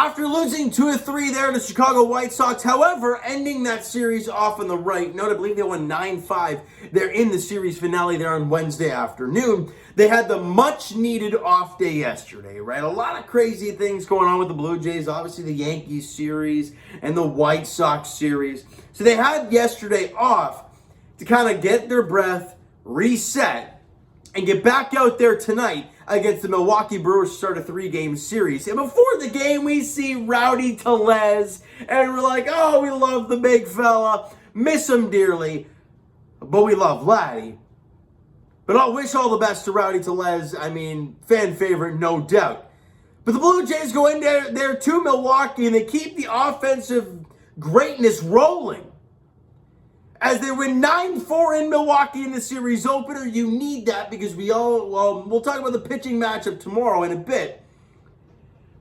After losing 2-3 there to the Chicago White Sox, however, ending that series off on the right note, I believe they won 9-5. They're in the series finale there on Wednesday afternoon. They had the much-needed off day yesterday, right? A lot of crazy things going on with the Blue Jays. Obviously, the Yankees series and the White Sox series. So they had yesterday off to kind of get their breath, reset, and get back out there tonight against the Milwaukee Brewers to start a 3-game series. And before the game, we see Rowdy Tellez, and we're like, oh, we love the big fella, miss him dearly, but we love Vladdy. But I'll wish all the best to Rowdy Tellez. I mean, fan favorite, no doubt. But the Blue Jays go in there to Milwaukee, and they keep the offensive greatness rolling. As they win 9-4 in Milwaukee in the series opener. You need that because we'll talk about the pitching matchup tomorrow in a bit.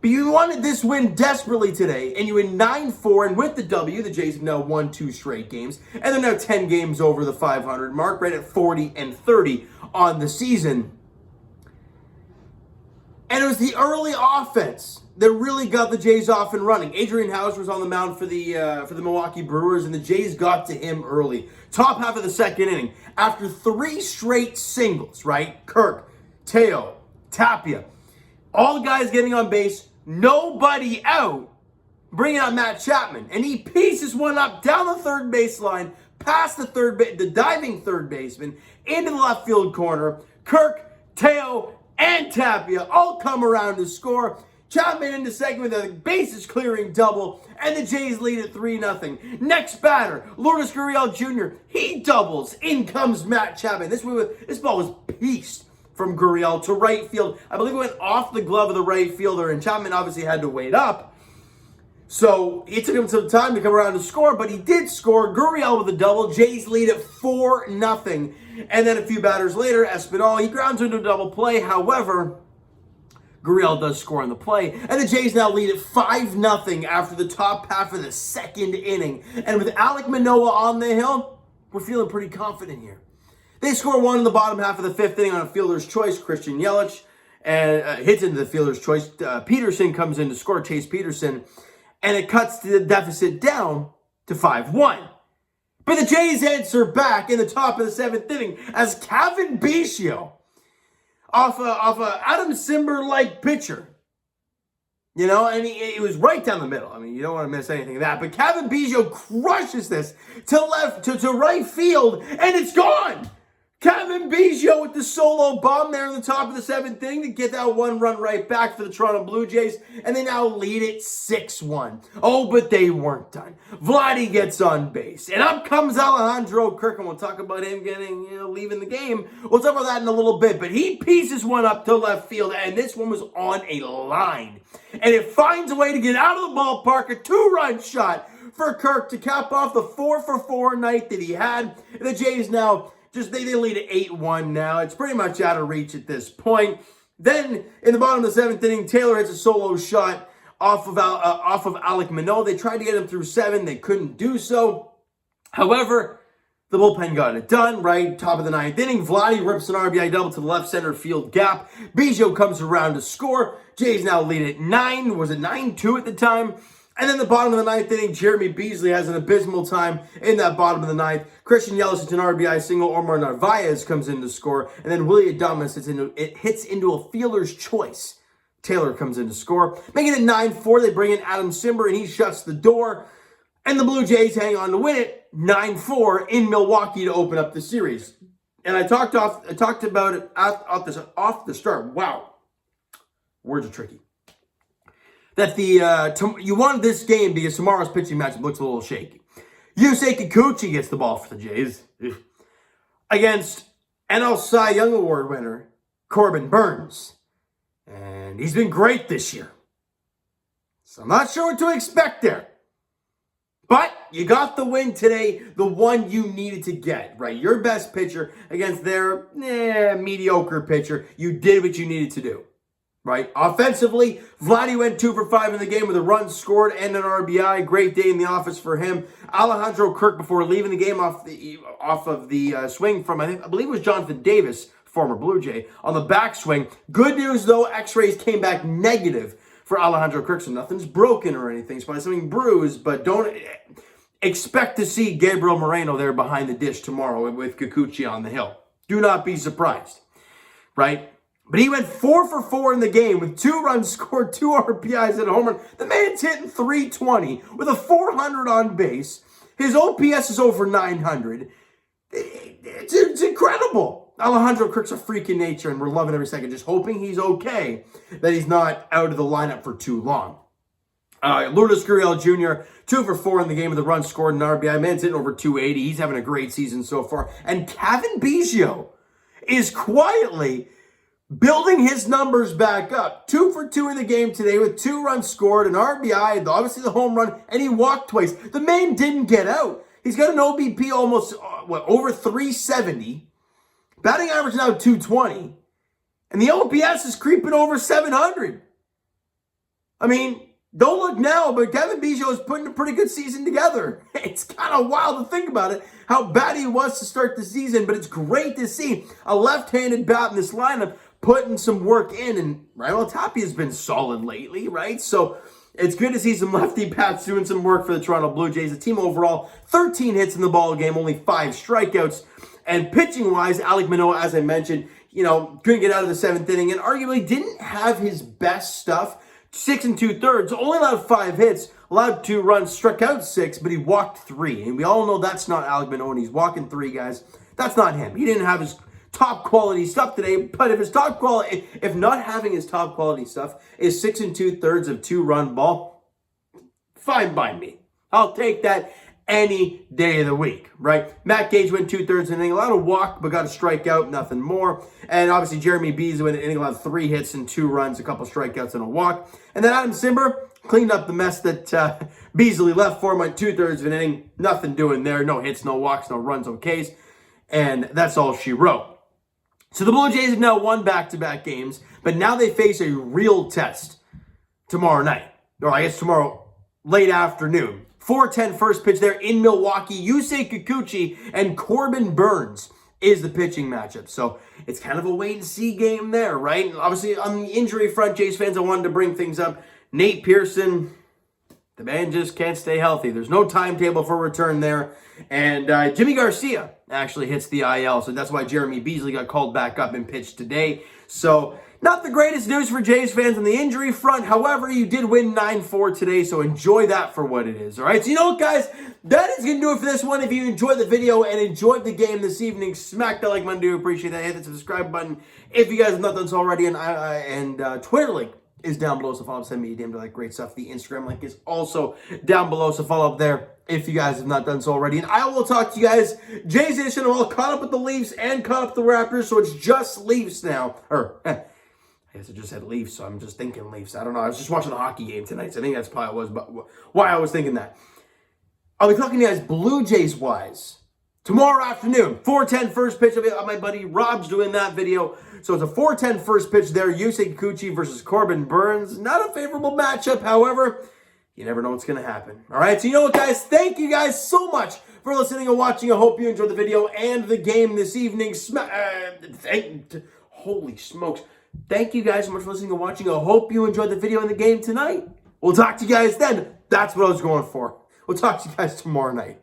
But you wanted this win desperately today, and you win 9-4, and with the W, the Jays have now won 2 straight games, and they're now 10 games over the 500 mark, right at 40-30 on the season. And it was the early offense that really got the Jays off and running. Adrian Hauser was on the mound for the Milwaukee Brewers, and the Jays got to him early. Top half of the second inning. After 3 straight singles, right? Kirk, Teo, Tapia, all the guys getting on base, nobody out, bringing out Matt Chapman. And he pieces one up down the third baseline, past the diving third baseman, into the left field corner. Kirk, Teo, and Tapia all come around to score. Chapman into second with a bases clearing double, and the Jays lead at 3-0. Next batter, Lourdes Gurriel Jr., he doubles. In comes Matt Chapman. This ball was pieced from Gurriel to right field. I believe it went off the glove of the right fielder, and Chapman obviously had to wait up. So it took him some time to come around to score, but he did score. Gurriel with a double. Jays lead at 4-0. And then a few batters later, Espinal, he grounds into a double play. However, Gurriel does score on the play, and the Jays now lead at 5-0 after the top half of the second inning. And with Alek Manoah on the hill, we're feeling pretty confident here. They score 1 in the bottom half of the 5th inning on a fielder's choice. Christian Yelich and hits into the fielder's choice. Peterson comes in to score, Chase Peterson, and it cuts the deficit down to 5-1. But the Jays answer back in the top of the 7th inning as Kevin Biggio, off a Adam Simber-like pitcher. You know, and he was right down the middle. I mean, you don't want to miss anything of that. But Kevin Biggio crushes this to right field, and it's gone. Kevin Biggio with the solo bomb there in the top of the 7th inning to get that 1 run right back for the Toronto Blue Jays, and they now lead it 6-1. Oh, but they weren't done. Vladdy gets on base, and up comes Alejandro Kirk, and we'll talk about him leaving the game. We'll talk about that in a little bit, but he pieces one up to left field, and this one was on a line. And it finds a way to get out of the ballpark, a 2-run shot for Kirk to cap off the 4-for-4 night that he had. The Jays now they lead at 8-1 now. It's pretty much out of reach at this point. Then, in the bottom of the 7th inning, Taylor hits a solo shot off of Alek Manoah. They tried to get him through 7. They couldn't do so. However, the bullpen got it done, right? Top of the 9th inning, Vladdy rips an RBI double to the left center field gap. Biggio comes around to score. Jays now lead at 9. Was it 9-2 at the time? And then the bottom of the 9th inning, Jeremy Beasley has an abysmal time in that bottom of the 9th. Christian Yelich hits an RBI single. Omar Narvaez comes in to score. And then Willie Adames hits into a fielder's choice. Taylor comes in to score. Making it 9-4, they bring in Adam Simber, and he shuts the door. And the Blue Jays hang on to win it 9-4 in Milwaukee to open up the series. And I talked about it off the start. Wow. Words are tricky. That you wanted this game because tomorrow's pitching matchup looks a little shaky. Yusei Kikuchi gets the ball for the Jays against NL Cy Young Award winner Corbin Burns. And he's been great this year. So I'm not sure what to expect there. But you got the win today, the one you needed to get, right? Your best pitcher against their mediocre pitcher. You did what you needed to do. Right? Offensively, Vladdy went 2 for 5 in the game with a run scored and an RBI. Great day in the office for him. Alejandro Kirk, before leaving the game off of the swing from, I believe it was Jonathan Davis, former Blue Jay, on the backswing. Good news, though, X-rays came back negative for Alejandro Kirk. So nothing's broken or anything. It's probably something bruised, but don't expect to see Gabriel Moreno there behind the dish tomorrow with Kikuchi on the hill. Do not be surprised, right? But he went 4 for 4 in the game with 2 runs scored, 2 RBIs and a home run. The man's hitting .320 with a .400 on base. His OPS is over 900. It's incredible. Alejandro Kirk's a freak in nature, and we're loving every second, just hoping he's okay, that he's not out of the lineup for too long. Lourdes Gurriel Jr., 2 for 4 in the game with a run scored and RBI. Man's hitting over 280. He's having a great season so far. And Kevin Biggio is quietly building his numbers back up. 2 for 2 in the game today with 2 runs scored, an RBI, obviously the home run, and he walked twice. The man didn't get out. He's got an OBP almost, over 370. Batting average now 220. And the OPS is creeping over 700. I mean, don't look now, but Kevin Biggio is putting a pretty good season together. It's kind of wild to think about it, how bad he was to start the season, but it's great to see a left-handed bat in this lineup putting some work in. And Raimel Tapia has been solid lately, right? So it's good to see some lefty bats doing some work for the Toronto Blue Jays. The team overall, 13 hits in the ball game, only 5 strikeouts. And pitching-wise, Alek Manoah, as I mentioned, couldn't get out of the 7th inning and arguably didn't have his best stuff. 6 2/3, only allowed 5 hits, allowed 2 runs, struck out 6, but he walked 3. And we all know that's not Alek Manoah. He's walking 3 guys. That's not him. He didn't have his top quality stuff today, but if not having his top quality stuff is 6 2/3 of 2-run ball, fine by me. I'll take that any day of the week, right? Matt Gage went 2/3 inning, allowed a walk, but got a strikeout, nothing more. And obviously Jeremy Beasley went an inning, allowed 3 hits and 2 runs, a couple strikeouts and a walk. And then Adam Simber cleaned up the mess that Beasley left for him, went 2/3 of an inning, nothing doing there, no hits, no walks, no runs, no Ks. And that's all she wrote. So the Blue Jays have now won back-to-back games, but now they face a real test tomorrow night, or I guess tomorrow late afternoon. 4:10 first pitch there in Milwaukee. Yusei Kikuchi and Corbin Burnes is the pitching matchup. So it's kind of a wait-and-see game there, right? And obviously, on the injury front, Jays fans, I wanted to bring things up. Nate Pearson, the man just can't stay healthy. There's no timetable for return there. And Jimmy Garcia actually hits the IL, so that's why Jeremy Beasley got called back up and pitched today. So not the greatest news for Jays fans on the injury front. However, you did win 9-4 today, so enjoy that for what it is, all right? So you know what, guys? That is going to do it for this one. If you enjoyed the video and enjoyed the game this evening, smack that like button. Do appreciate that. Hit the subscribe button if you guys have not done so already. And Twitter link is down below, so follow up, send me a DM to like great stuff. The Instagram link is also down below, so follow up there if you guys have not done so already. And I will talk to you guys. Jays Edition are all caught up with the Leafs and caught up with the Raptors, so it's just Leafs now. I guess I just said Leafs, so I'm just thinking Leafs. I don't know. I was just watching the hockey game tonight, so I think that's probably why I was thinking that. I'll be talking to you guys Blue Jays-wise tomorrow afternoon. 4:10 first pitch. My buddy Rob's doing that video. So it's a 4:10 first pitch there. Yusei Kikuchi versus Corbin Burnes. Not a favorable matchup, however. You never know what's going to happen. All right, so you know what, guys? Thank you guys so much for listening and watching. I hope you enjoyed the video and the game this evening. Holy smokes. Thank you guys so much for listening and watching. I hope you enjoyed the video and the game tonight. We'll talk to you guys then. That's what I was going for. We'll talk to you guys tomorrow night.